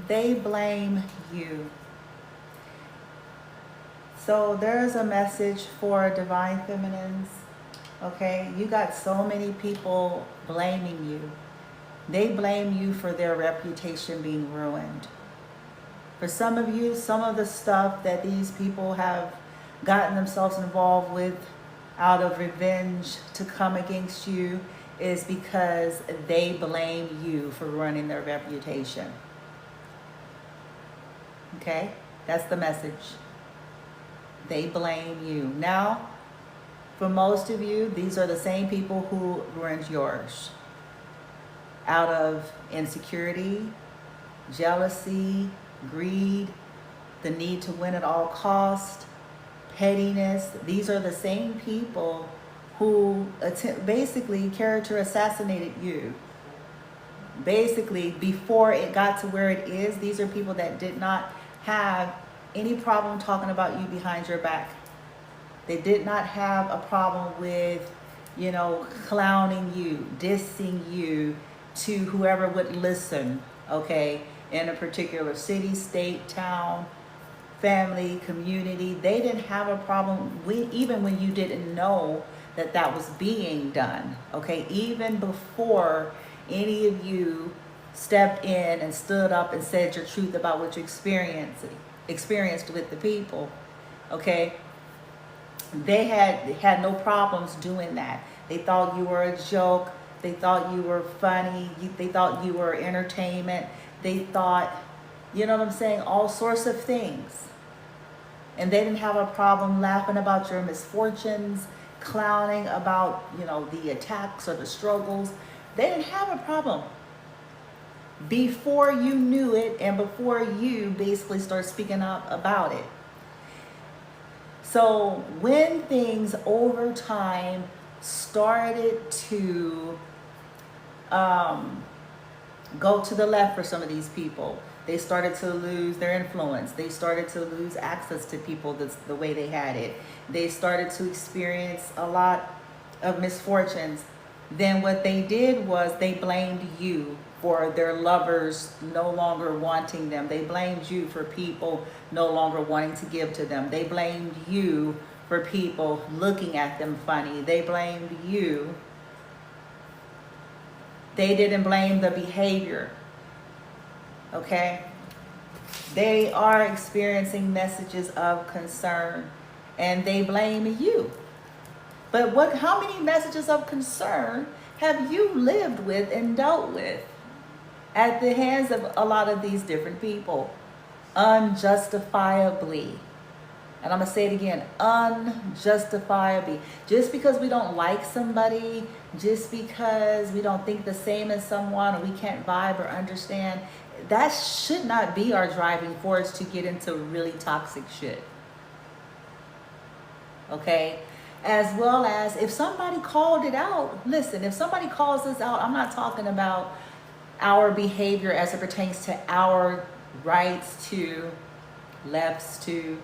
They blame you. So there's a message for divine feminines. Okay, you got so many people blaming you. They blame you for their reputation being ruined. For some of you, some of the stuff that these people have gotten themselves involved with out of revenge to come against you is because they blame you for ruining their reputation. Okay? That's the message. They blame you. Now, for most of you, these are the same people who ruined yours. Out of insecurity, jealousy, greed, the need to win at all cost, pettiness. These are the same people who basically character assassinated you. Basically, before it got to where it is, these are people that did not have any problem talking about you behind your back. They did not have a problem with, clowning you, dissing you to whoever would listen, okay, in a particular city, state, town, family, community. They didn't have a problem even when you didn't know that that was being done, okay? Even before any of you stepped in and stood up and said your truth about what you experienced with the people, okay? They had no problems doing that. They thought you were a joke. They thought you were funny. They thought you were entertainment. They thought, you know what I'm saying, all sorts of things. And they didn't have a problem laughing about your misfortunes, clowning about, the attacks or the struggles. They didn't have a problem before you knew it and before you basically start speaking up about it. So when things over time started to go to the left for some of these people, they started to lose their influence. They started to lose access to people the way they had it. They started to experience a lot of misfortunes. Then what they did was they blamed you for their lovers no longer wanting them. They blamed you for people no longer wanting to give to them. They blamed you for people looking at them funny. They blamed you. They didn't blame the behavior. Okay? They are experiencing messages of concern and they blame you. But how many messages of concern have you lived with and dealt with at the hands of a lot of these different people? Unjustifiably. And I'm going to say it again, unjustifiably. Just because we don't like somebody, just because we don't think the same as someone, or we can't vibe or understand, that should not be our driving force to get into really toxic shit. Okay? As well as if somebody called it out, listen, if somebody calls us out, I'm not talking about our behavior as it pertains to our rights to, lefts to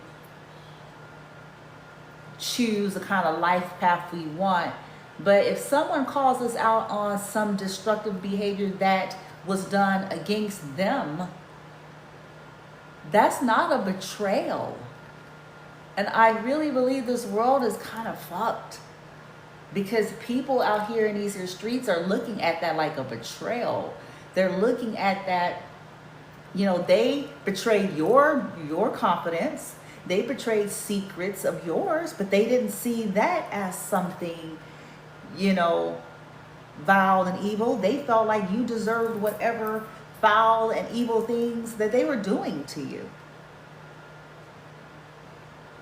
choose the kind of life path we want. But if someone calls us out on some destructive behavior that was done against them, that's not a betrayal. And I really believe this world is kind of fucked because people out here in these streets are looking at that like a betrayal. They're looking at that, they betrayed your confidence. They betrayed secrets of yours, but they didn't see that as something, vile and evil. They felt like you deserved whatever foul and evil things that they were doing to you.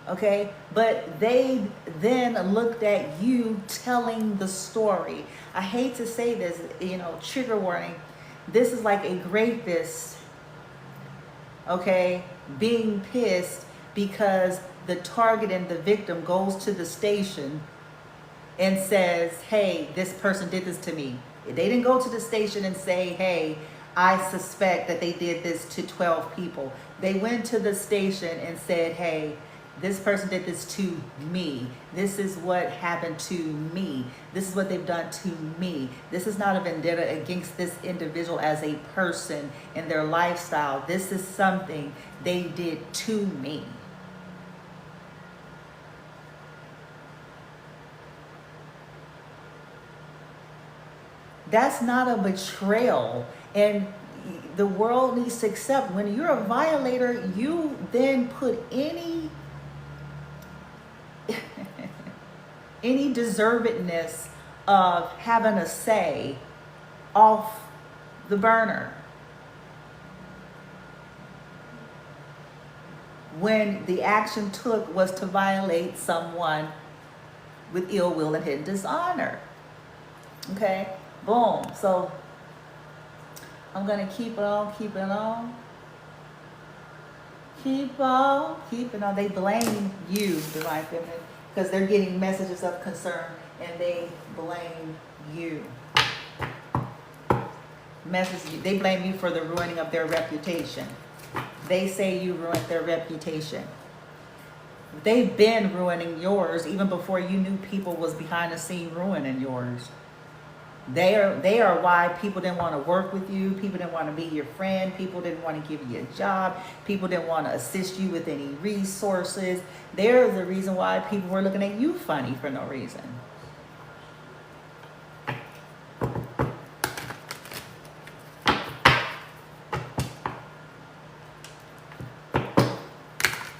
Okay, but they then looked at you telling the story. I hate to say this, trigger warning. This is like a rapist, okay, being pissed because the target and the victim goes to the station and says, hey, this person did this to me. They didn't go to the station and say, hey, I suspect that they did this to 12 people. They went to the station and said, hey, This person did this to me. This is what happened to me. This is what they've done to me. This is not a vendetta against this individual as a person and their lifestyle. This is something they did to me. That's not a betrayal. And the world needs to accept when you're a violator, you then put any any deservedness of having a say off the burner. When the action took was to violate someone with ill will and hidden dishonor. Okay, boom. So I'm gonna keep on keeping on. Keep on keeping on. They blame you, Divine Feminine, because they're getting messages of concern and they blame you. They blame you for the ruining of their reputation. They say you ruined their reputation. They've been ruining yours even before you knew people was behind the scene ruining yours. They are why people didn't want to work with you. People didn't want to be your friend. People didn't want to give you a job. People didn't want to assist you with any resources. They're the reason why people were looking at you funny for no reason.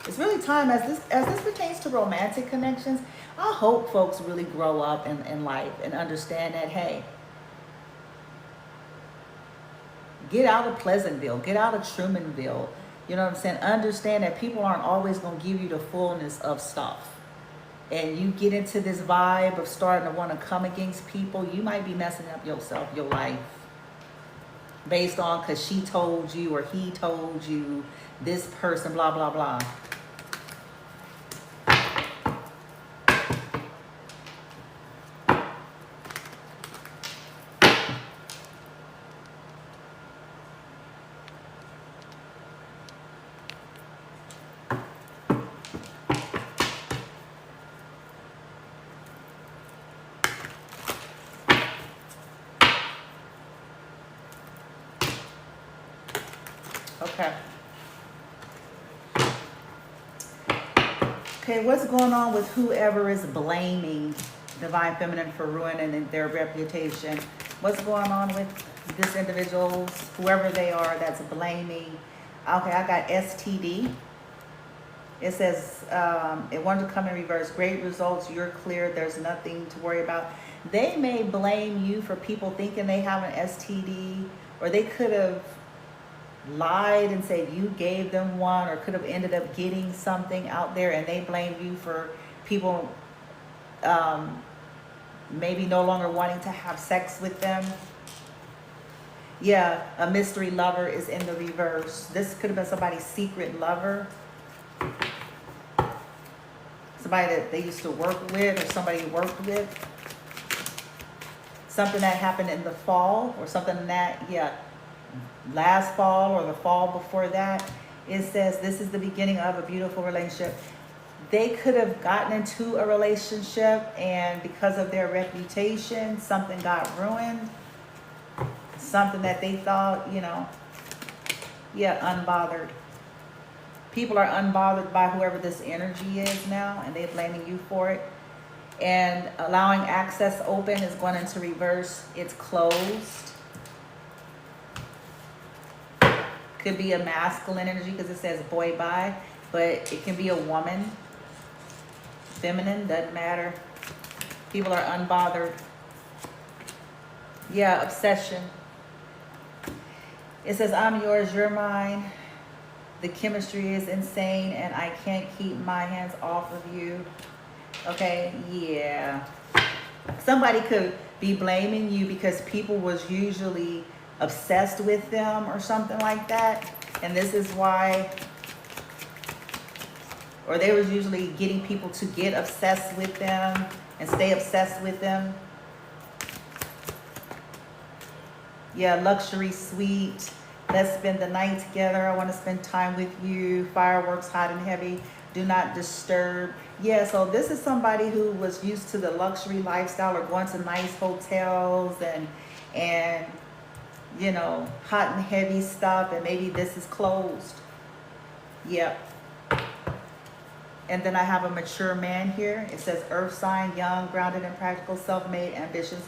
It's really time as this pertains to romantic connections. I hope folks really grow up in life and understand that, hey, get out of Pleasantville, get out of Trumanville. You know what I'm saying? Understand that people aren't always going to give you the fullness of stuff. And you get into this vibe of starting to want to come against people, you might be messing up yourself, your life. Based on because she told you or he told you, this person, blah, blah, blah. Okay. Okay, what's going on with whoever is blaming Divine Feminine for ruining their reputation? What's going on with this individuals, whoever they are, that's blaming? Okay, I got STD. It says, it wanted to come in reverse. Great results, you're clear, there's nothing to worry about. They may blame you for people thinking they have an STD, or they could have lied and said you gave them one, or could have ended up getting something out there, and they blame you for people maybe no longer wanting to have sex with them. Yeah, a mystery lover is in the reverse. This could have been somebody's secret lover, somebody that they used to work with or somebody worked with. Something that happened in the fall, or something that, yeah, last fall or the fall before that. It says this is the beginning of a beautiful relationship. They could have gotten into a relationship, and because of their reputation, something got ruined. Something that they thought, you know, yeah, unbothered. People are unbothered by whoever this energy is now, and they're blaming you for it. And allowing access open is going into reverse. It's closed. Could be a masculine energy because it says boy bye, but it can be a woman. Feminine, doesn't matter. People are unbothered. Yeah, obsession. It says, I'm yours, you're mine. The chemistry is insane and I can't keep my hands off of you. Okay, yeah. Somebody could be blaming you because people was usually obsessed with them or something like that, and this is why, or they was usually getting people to get obsessed with them and stay obsessed with them. Yeah, luxury suite, let's spend the night together, I want to spend time with you, fireworks hot and heavy. Do not disturb. Yeah, so this is somebody who was used to the luxury lifestyle or going to nice hotels and you know, hot and heavy stuff, and maybe this is closed. Yep. And then I have a mature man here. It says earth sign, young, grounded and practical, self-made, ambitious.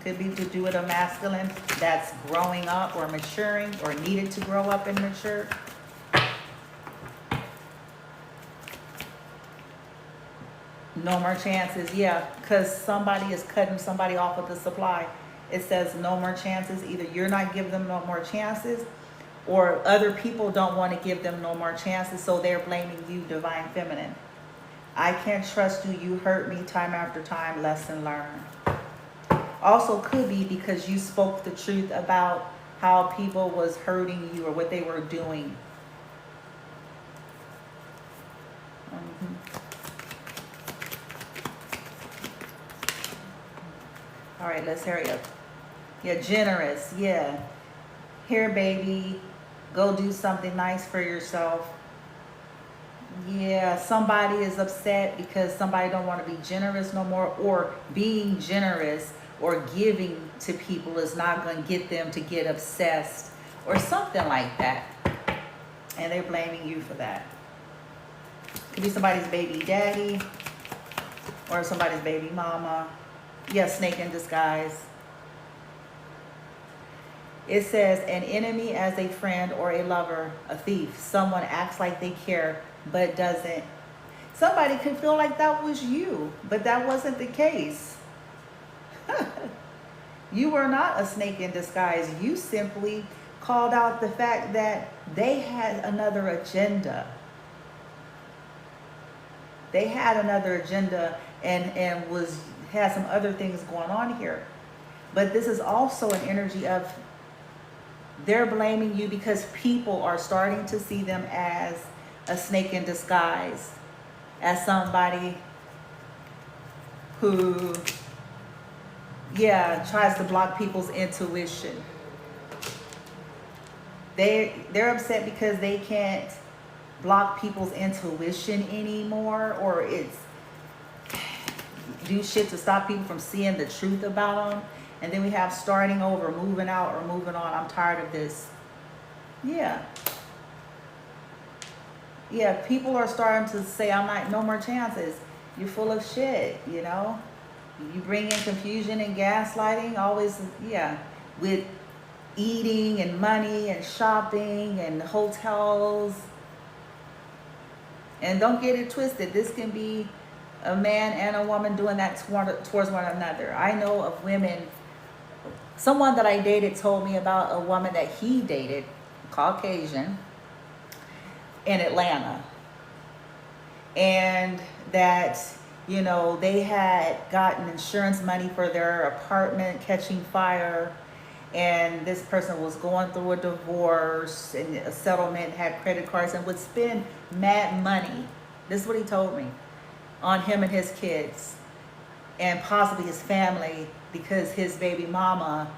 Could be to do with a masculine that's growing up or maturing or needed to grow up and mature. No more chances, yeah, because somebody is cutting somebody off with the supply. It says no more chances. Either you're not giving them no more chances, or other people don't want to give them no more chances, so they're blaming you, divine feminine. I can't trust you. You hurt me time after time. Lesson learned. Also could be because you spoke the truth about how people was hurting you or what they were doing. All right, let's hurry up. Yeah, generous. Yeah. Here, baby. Go do something nice for yourself. Yeah, somebody is upset because somebody don't want to be generous no more, or being generous or giving to people is not going to get them to get obsessed or something like that. And they're blaming you for that. Could be somebody's baby daddy or somebody's baby mama. Yeah, snake in disguise. It says an enemy as a friend or a lover, a thief. Someone acts like they care but doesn't. Somebody could feel like that was you, but that wasn't the case. You were not a snake in disguise. You simply called out the fact that they had another agenda. They had another agenda and had some other things going on here. But this is also an energy of they're blaming you because people are starting to see them as a snake in disguise, as somebody who, yeah, tries to block people's intuition. They're upset because they can't block people's intuition anymore, or it's do shit to stop people from seeing the truth about them. And then we have starting over, moving out, or moving on. I'm tired of this. Yeah. Yeah, people are starting to say, I'm not, no more chances. You're full of shit, you know? You bring in confusion and gaslighting, always, yeah, with eating and money and shopping and hotels. And don't get it twisted. This can be a man and a woman doing that towards one another. I know of women. Someone that I dated told me about a woman that he dated, Caucasian, in Atlanta. And that, you know, they had gotten insurance money for their apartment catching fire. And this person was going through a divorce and a settlement, had credit cards, and would spend mad money. This is what he told me, on him and his kids, and possibly his family, because his baby mama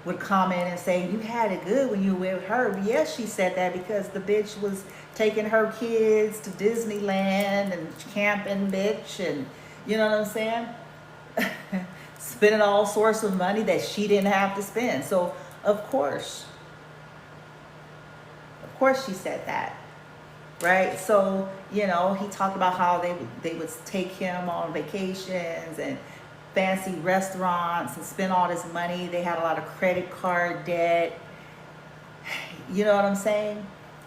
would comment and say, you had it good when you were with her. But yes, she said that because the bitch was taking her kids to Disneyland and camping, bitch, and you know what I'm saying? Spending all sorts of money that she didn't have to spend. So of course she said that, right? So, you know, he talked about how they would take him on vacations and fancy restaurants and spend all this money. They had a lot of credit card debt. You know what I'm saying?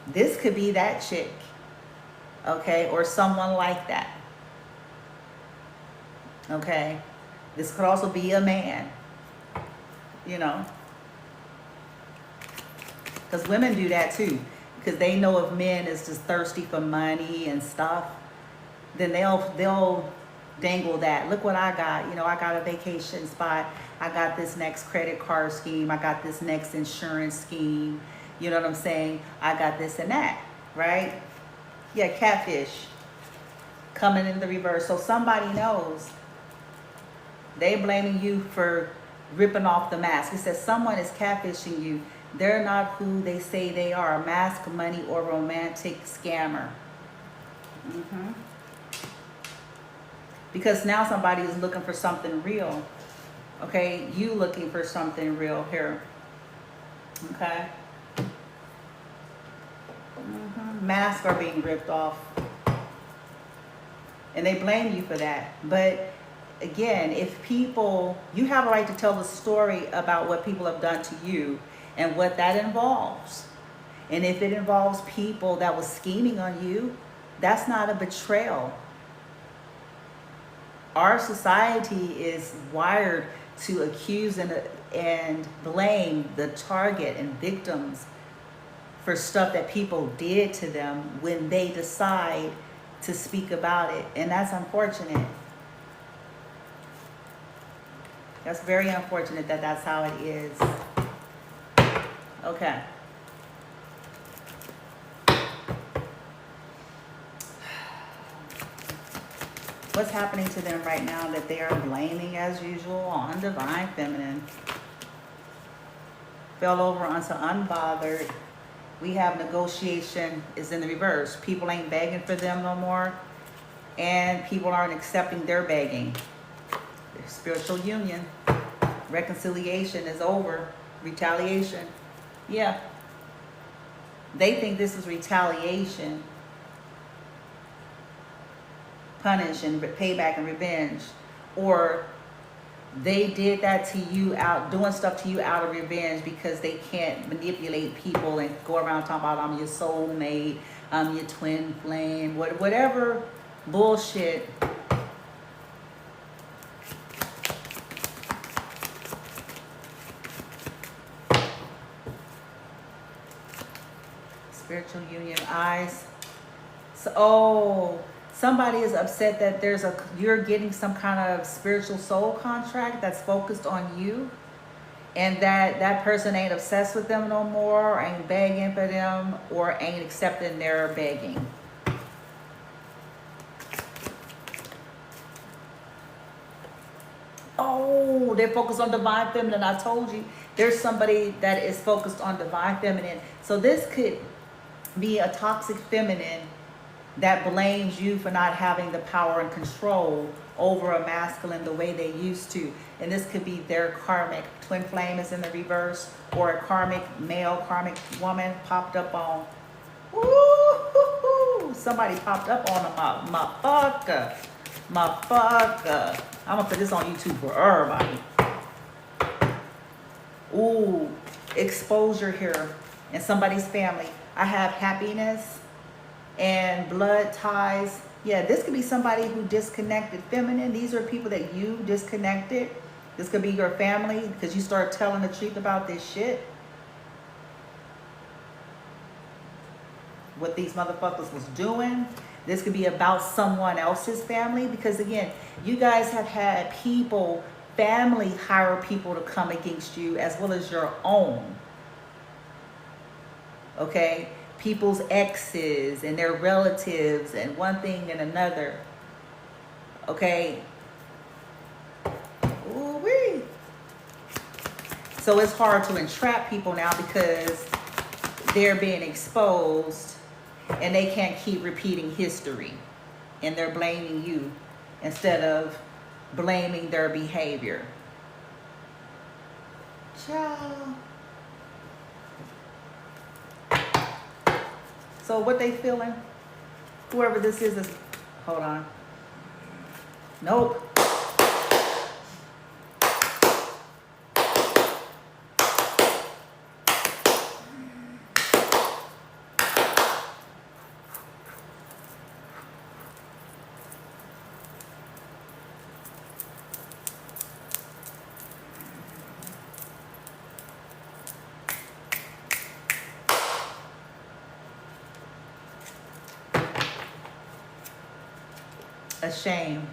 This could be that chick, okay? Or someone like that, okay? This could also be a man, you know? Because women do that too. Because they know if men is just thirsty for money and stuff, then they'll dangle that. Look what I got. You know, I got a vacation spot. I got this next credit card scheme. I got this next insurance scheme. You know what I'm saying? I got this and that, right? Yeah, catfish coming in the reverse. So somebody knows. They blaming you for ripping off the mask. It says someone is catfishing you. They're not who they say they are. A mask, money, or romantic scammer. Because now somebody is looking for something real. Okay, you looking for something real here. Okay. Masks are being ripped off. And they blame you for that. But again, if people, you have a right to tell the story about what people have done to you and what that involves. And if it involves people that was scheming on you, that's not a betrayal. Our society is wired to accuse and blame the target and victims for stuff that people did to them when they decide to speak about it. And that's unfortunate. That's very unfortunate that that's how it is. Okay. What's happening to them right now that they are blaming, as usual, on Divine Feminine? Fell over onto unbothered. We have negotiation is in the reverse. People ain't begging for them no more. And people aren't accepting their begging. Their spiritual union. Reconciliation is over. Retaliation. Yeah. They think this is retaliation. Punish and payback and revenge. Or they did that to you out, doing stuff to you out of revenge because they can't manipulate people and go around talking about I'm your soulmate, I'm your twin flame, whatever bullshit. Spiritual union, eyes. So, somebody is upset that you're getting some kind of spiritual soul contract that's focused on you, and that person ain't obsessed with them no more, or ain't begging for them, or ain't accepting their begging. Oh, they're focused on Divine Feminine. I told you, there's somebody that is focused on Divine Feminine. So this could be a toxic feminine that blames you for not having the power and control over a masculine the way they used to. And this could be their karmic twin flame is in the reverse, or a karmic male, karmic woman popped up on. Woo-hoo-hoo. Somebody popped up on a motherfucker. Motherfucker. I'm gonna put this on YouTube for everybody. Ooh, exposure here in somebody's family. I have happiness and blood ties. Yeah, this could be somebody who disconnected. Feminine, these are people that you disconnected. This could be your family because you start telling the truth about this shit. What these motherfuckers was doing. This could be about someone else's family because, again, you guys have had people, family hire people to come against you as well as your own. Okay? People's exes and their relatives and one thing and another. Okay? Ooh-wee. So it's hard to entrap people now because they're being exposed and they can't keep repeating history. And they're blaming you instead of blaming their behavior. Ciao. So what they feeling, whoever this is, hold on. Nope. Ashamed.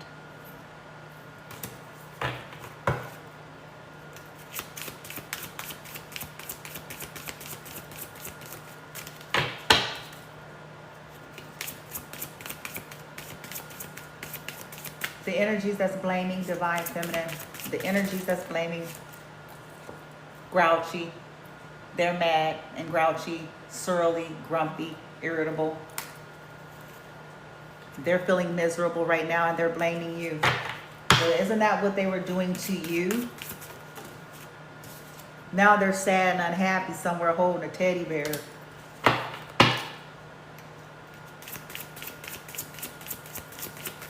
The energies that's blaming Divine Feminine. The energies that's blaming Grouchy. They're mad and grouchy, surly, grumpy, irritable. They're feeling miserable right now and they're blaming you. So isn't that what they were doing to you? Now they're sad and unhappy somewhere holding a teddy bear.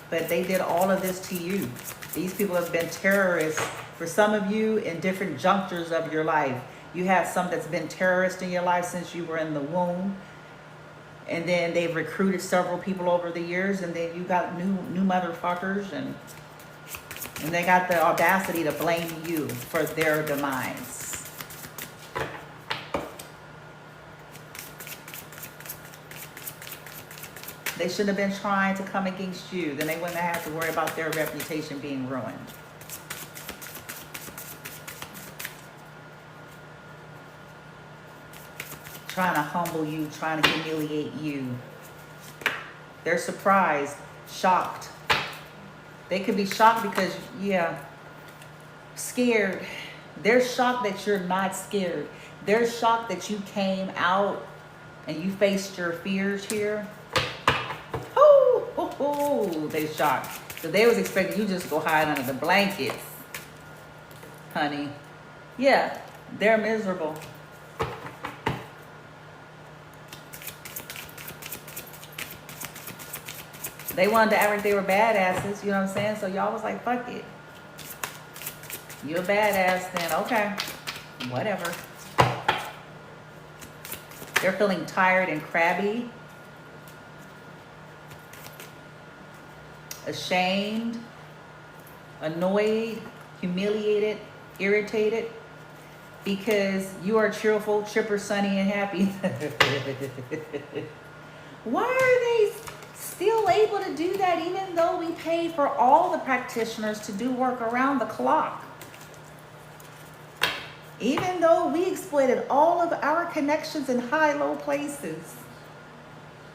But they did all of this to you. These people have been terrorists for some of you in different junctures of your life. You have some that's been terrorists in your life since you were in the womb. And then they've recruited several people over the years. And then you got new motherfuckers. And they got the audacity to blame you for their demise. They shouldn't have been trying to come against you. Then they wouldn't have to worry about their reputation being ruined. Trying to humble you, trying to humiliate you. They're surprised, shocked. They could be shocked because, yeah, scared. They're shocked that you're not scared. They're shocked that you came out and you faced your fears here. Oh, they shocked. So they was expecting you just to go hide under the blankets, honey. Yeah, they're miserable. They wanted to act like they were badasses, you know what I'm saying? So y'all was like, fuck it. You're a badass then, okay. Whatever. They're feeling tired and crabby. Ashamed, annoyed, humiliated, irritated, because you are cheerful, chipper, sunny, and happy. Why are they still able to do that even though we pay for all the practitioners to do work around the clock? Even though we exploited all of our connections in high-low places.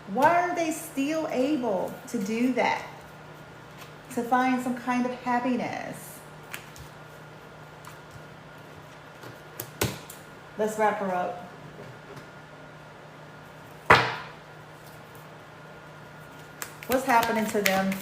Why are they still able to do that? To find some kind of happiness. Let's wrap her up. What's happening to them?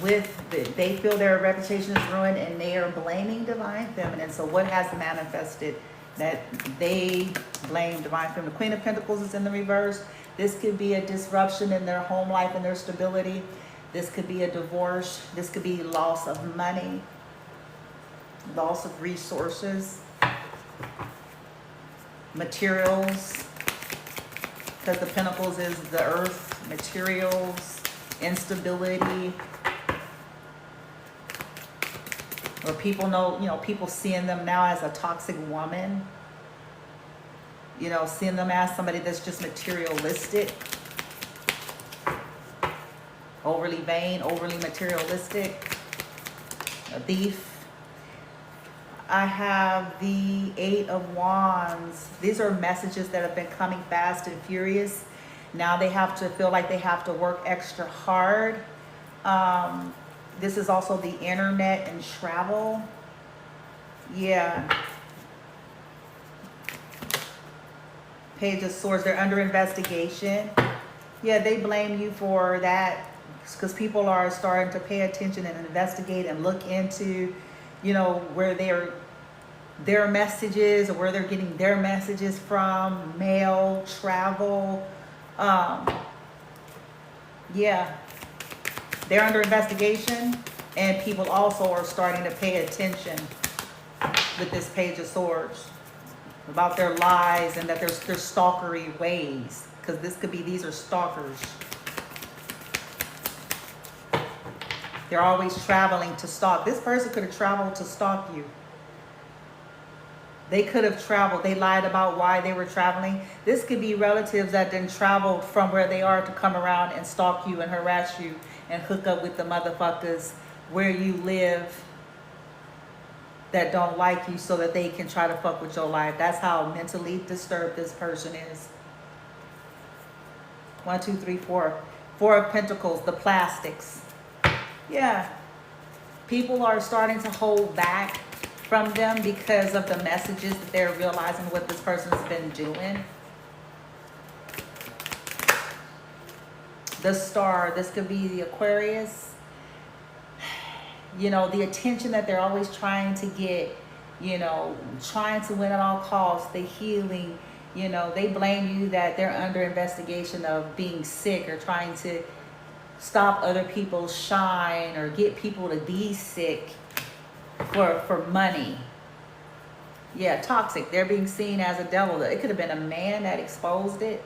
They feel their reputation is ruined and they are blaming divine feminine. So what has manifested that they blame divine feminine? The Queen of Pentacles is in the reverse. This could be a disruption in their home life and their stability. This could be a divorce. This could be loss of money, loss of resources, materials, because the Pentacles is the earth, materials, instability, or people know, people seeing them now as a toxic woman, seeing them as somebody that's just materialistic. Overly vain, overly materialistic, a thief. I have the 8 of Wands. These are messages that have been coming fast and furious. Now they have to feel like they have to work extra hard. This is also the internet and travel. Yeah. Page of Swords, they're under investigation. Yeah, they blame you for that. Because people are starting to pay attention and investigate and look into, where their messages or where they're getting their messages from, mail, travel. Yeah, they're under investigation, and people also are starting to pay attention with this Page of Swords about their lies and that their stalkery ways, because these are stalkers. They're always traveling to stalk. This person could have traveled to stalk you. They could have traveled. They lied about why they were traveling. This could be relatives that then traveled from where they are to come around and stalk you and harass you and hook up with the motherfuckers where you live that don't like you so that they can try to fuck with your life. That's how mentally disturbed this person is. 1, 2, 3, 4. 4 of Pentacles, the plastics. Yeah. People are starting to hold back from them because of the messages that they're realizing what this person's been doing. The Star, this could be the Aquarius. You know, the attention that they're always trying to get, you know, trying to win at all costs, the healing, you know, they blame you that they're under investigation of being sick or trying to stop other people's shine or get people to be sick for money. Yeah, toxic. They're being seen as a devil. It could have been a man that exposed it.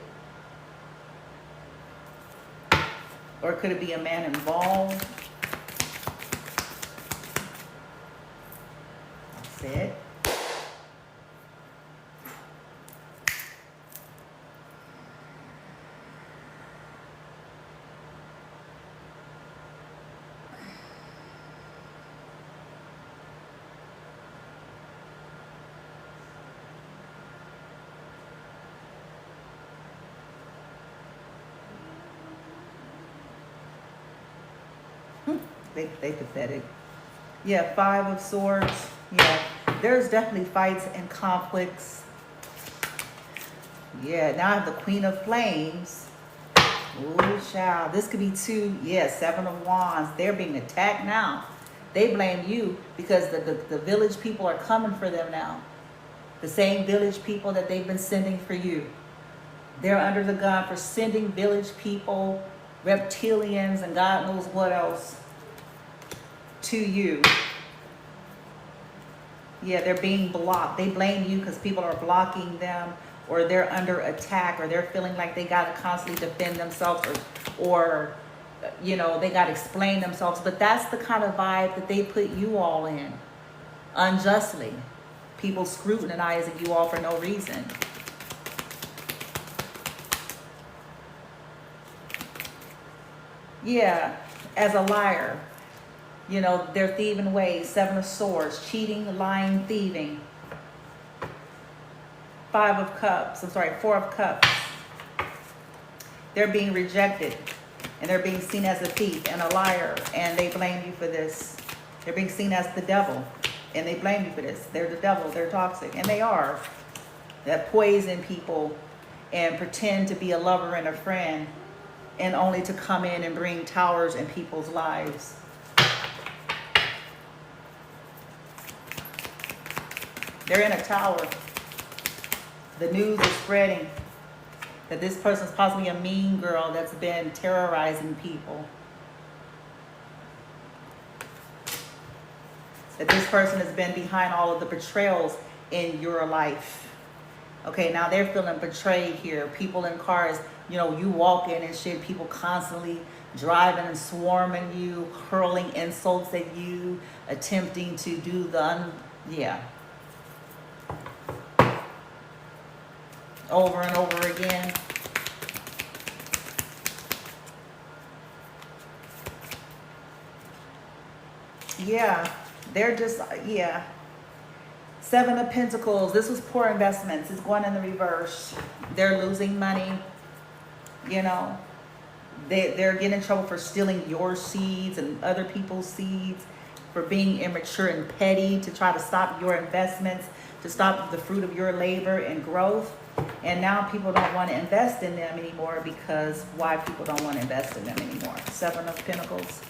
Or could it be a man involved? That's it. They pathetic. Yeah, Five of Swords. Yeah, there's definitely fights and conflicts. Yeah, now I have the Queen of Flames. Ooh, child. This could be two. Yeah, Seven of Wands. They're being attacked now. They blame you because the village people are coming for them now. The same village people that they've been sending for you. They're under the gun for sending village people, reptilians, and God knows what else to you. Yeah, they're being blocked. They blame you because people are blocking them, or they're under attack, or they're feeling like they got to constantly defend themselves, or you know, they got to explain themselves. But that's the kind of vibe that they put you all in unjustly. People scrutinizing you all for no reason. Yeah, as a liar. You know, their thieving ways. Seven of Swords, cheating, lying, thieving. Five of Cups, I'm sorry, Four of Cups. They're being rejected, and they're being seen as a thief and a liar, and they blame you for this. They're being seen as the devil, and they blame you for this. They're the devil, they're toxic, and they are. That poison people and pretend to be a lover and a friend, and only to come in and bring towers in people's lives. They're in a tower. The news is spreading that this person's possibly a mean girl that's been terrorizing people. That this person has been behind all of the betrayals in your life. Okay, now they're feeling betrayed here. People in cars, you know, you walk in and shit, people constantly driving and swarming you, hurling insults at you, attempting to do the, yeah. Over and over again. Yeah, they're just, yeah. Seven of Pentacles. This was poor investments. It's going in the reverse. They're losing money. You know, they're getting in trouble for stealing your seeds and other people's seeds, for being immature and petty, to try to stop your investments, to stop the fruit of your labor and growth. And now people don't want to invest in them anymore because why people don't want to invest in them anymore? Seven of Pentacles.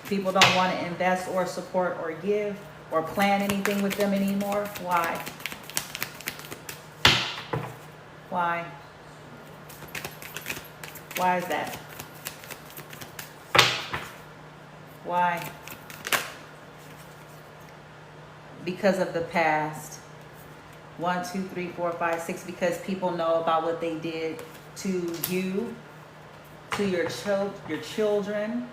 People don't want to invest or support or give or plan anything with them anymore. Why? Why? Why is that? Why? Because of the past. 1, 2, 3, 4, 5, 6. Because people know about what they did to you, to your children.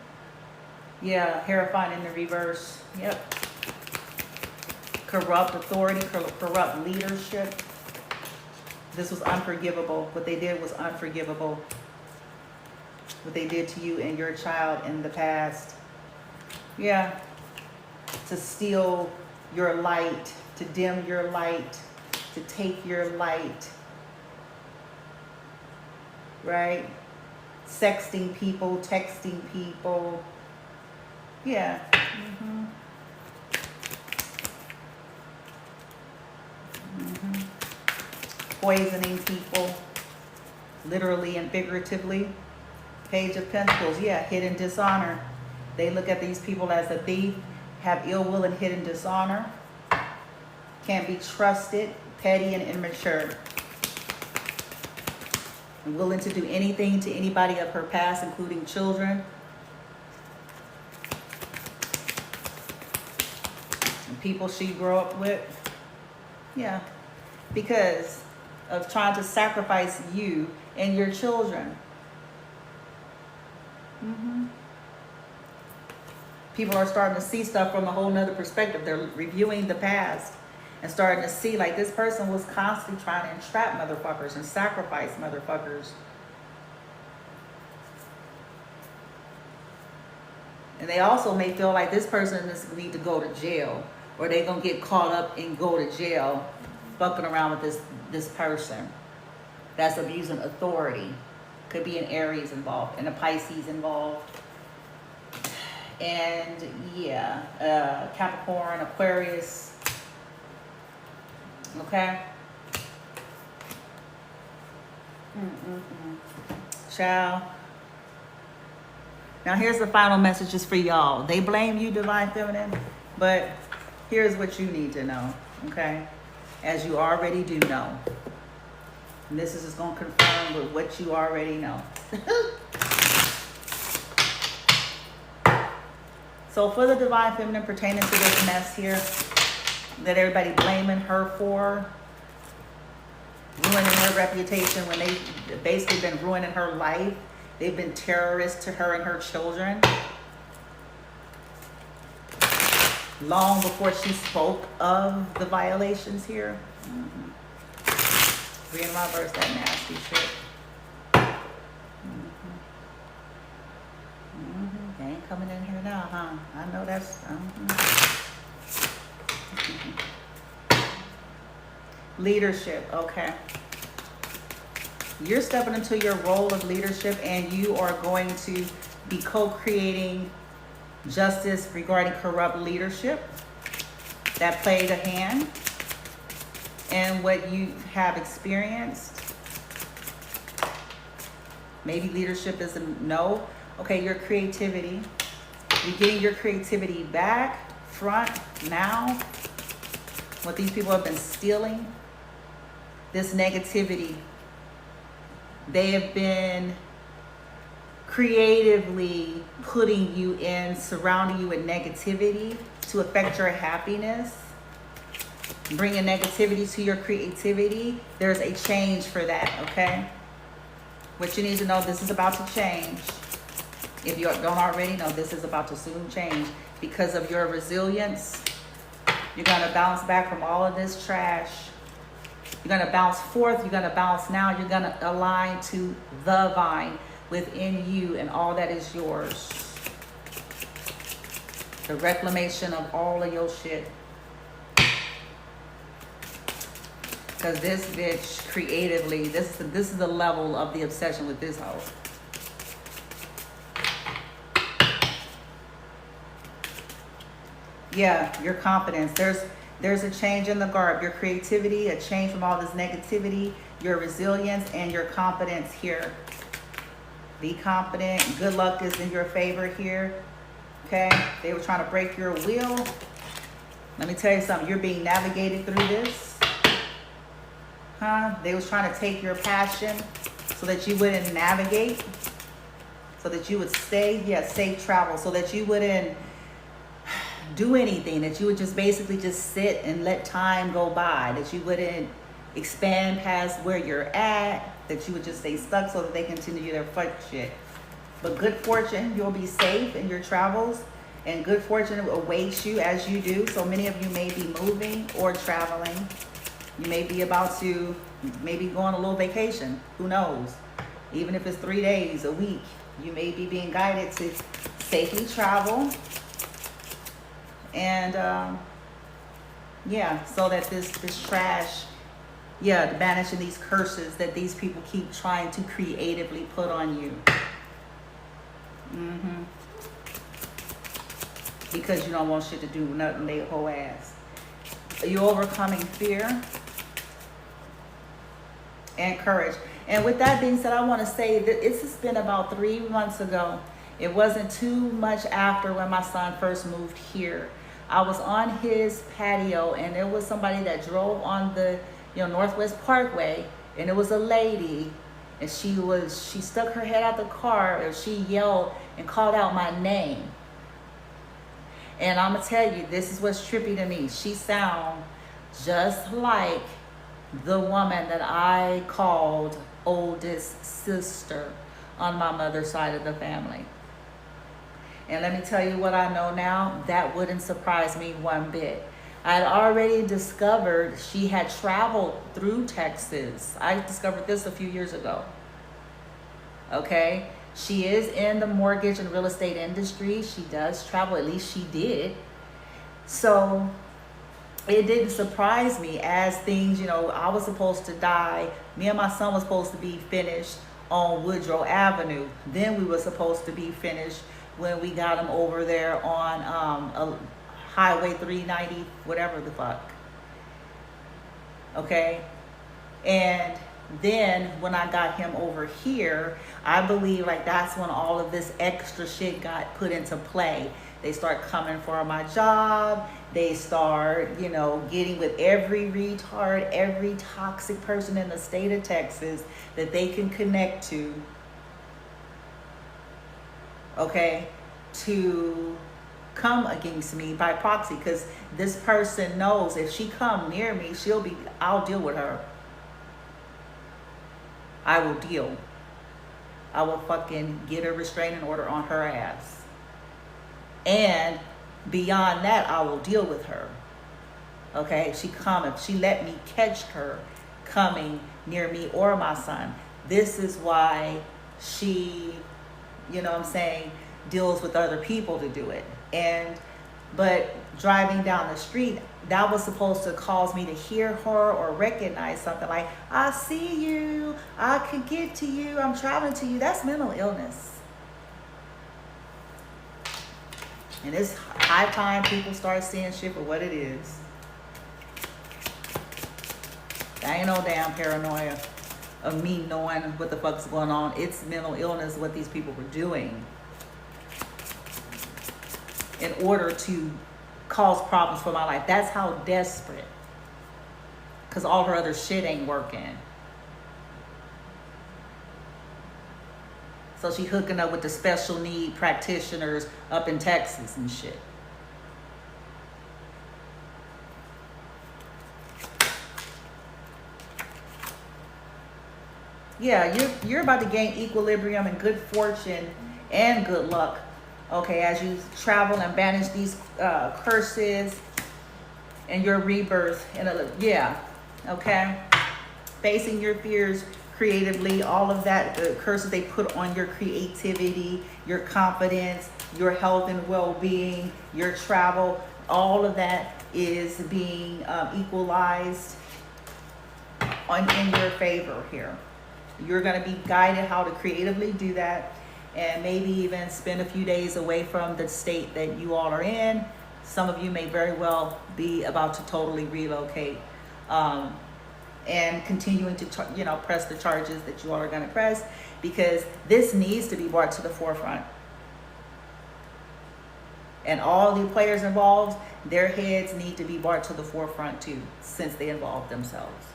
Yeah, Hierophant in the reverse. Yep. Corrupt authority, corrupt leadership. This was unforgivable. What they did was unforgivable. What they did to you and your child in the past. Yeah. To steal your light, to dim your light, to take your light. Right? Sexting people, texting people. Yeah. poisoning people, literally and figuratively. Page of Pentacles, yeah, hidden dishonor. They look at these people as a thief, have ill will and hidden dishonor, can't be trusted, petty and immature, and willing to do anything to anybody of her past, including children. And people she grew up with. Yeah, because of trying to sacrifice you and your children. People are starting to see stuff from a whole nother perspective. They're reviewing the past and starting to see like this person was constantly trying to entrap motherfuckers and sacrifice motherfuckers. And they also may feel like this person is need to go to jail, or they gonna get caught up and go to jail fucking around with this person that's abusing authority. Could be an Aries involved and a Pisces involved. And yeah, Capricorn, Aquarius. Okay. Ciao. Now here's the final messages for y'all. They blame you, Divine Feminine, but here's what you need to know, okay? As you already do know. And this is just going to confirm with what you already know. So for the Divine Feminine pertaining to this mess here, that everybody blaming her for, ruining her reputation when they basically been ruining her life. They've been terrorists to her and her children. Long before she spoke of the violations here. Read my verse, that nasty shit. They ain't coming in here now, huh? I know that's... Leadership, okay. You're stepping into your role of leadership, and you are going to be co-creating justice regarding corrupt leadership that played a hand in what you have experienced. Maybe leadership is a no. Okay, your creativity. You're getting your creativity back, front, now. What these people have been stealing. This negativity. They have been creatively putting you in, surrounding you with negativity to affect your happiness. Bringing negativity to your creativity. There's a change for that, okay? What you need to know, this is about to change. If you don't already know, this is about to soon change. Because of your resilience, you're going to bounce back from all of this trash. You're going to bounce forth. You're going to bounce now. You're going to align to the vine within you and all that is yours. The reclamation of all of your shit. Because this bitch creatively, this is the level of the obsession with this hoe. Yeah, your confidence. There's a change in the garb. Your creativity, a change from all this negativity, your resilience, and your confidence here. Be confident. Good luck is in your favor here. Okay? They were trying to break your will. Let me tell you something. You're being navigated through this. Huh? They was trying to take your passion so that you wouldn't navigate. So that you would stay. Yeah, safe travel. So that you wouldn't do anything, that you would just basically just sit and let time go by, that you wouldn't expand past where you're at, that you would just stay stuck so that they continue their fuck shit. But good fortune, you'll be safe in your travels, and good fortune awaits you as you do. So many of you may be moving or traveling. You may be about to maybe go on a little vacation, who knows? Even if it's 3 days, a week, you may be being guided to safely travel. And yeah, so that this trash, yeah, banishing these curses that these people keep trying to creatively put on you. Because you don't want shit to do nothing, they whole ass. Are you overcoming fear? and courage. And with that being said, I want to say that it's just been about 3 months ago. It wasn't too much after when my son first moved here. I was on his patio and there was somebody that drove on the Northwest Parkway, and it was a lady, and she stuck her head out the car and she yelled and called out my name. And I'm gonna tell you, this is what's trippy to me. She sounds just like the woman that I called oldest sister on my mother's side of the family. And let me tell you what I know now, that wouldn't surprise me one bit. I had already discovered she had traveled through Texas. I discovered this a few years ago. Okay? She is in the mortgage and real estate industry. She does travel, at least she did. So it didn't surprise me as things, I was supposed to die. Me and my son was supposed to be finished on Woodrow Avenue. Then we were supposed to be finished when we got him over there on Highway 390, whatever the fuck. Okay? And then when I got him over here, I believe like that's when all of this extra shit got put into play. They start coming for my job. They start, getting with every retard, every toxic person in the state of Texas that they can connect to. Okay, to come against me by proxy, because this person knows if she come near me, I'll deal with her. I will deal. I will fucking get a restraining order on her ass. And beyond that, I will deal with her. Okay, if she let me catch her coming near me or my son. This is why she, deals with other people to do it. But driving down the street, that was supposed to cause me to hear her or recognize something like, I see you, I could get to you, I'm traveling to you. That's mental illness. And it's high time people start seeing shit for what it is. That ain't no damn paranoia of me knowing what the fuck's going on. It's mental illness, what these people were doing in order to cause problems for my life. That's how desperate. Because all her other shit ain't working. So she hooking up with the special need practitioners up in Texas and shit. Yeah, you're about to gain equilibrium and good fortune and good luck. Okay, as you travel and banish these curses and your rebirth. Okay. Facing your fears creatively, all of that, the curses they put on your creativity, your confidence, your health and well-being, your travel, all of that is being equalized in your favor here. You're going to be guided how to creatively do that, and maybe even spend a few days away from the state that you all are in. Some of you may very well be about to totally relocate, and continuing to press the charges that you all are going to press, because this needs to be brought to the forefront. And all the players involved, their heads need to be brought to the forefront too, since they involve themselves.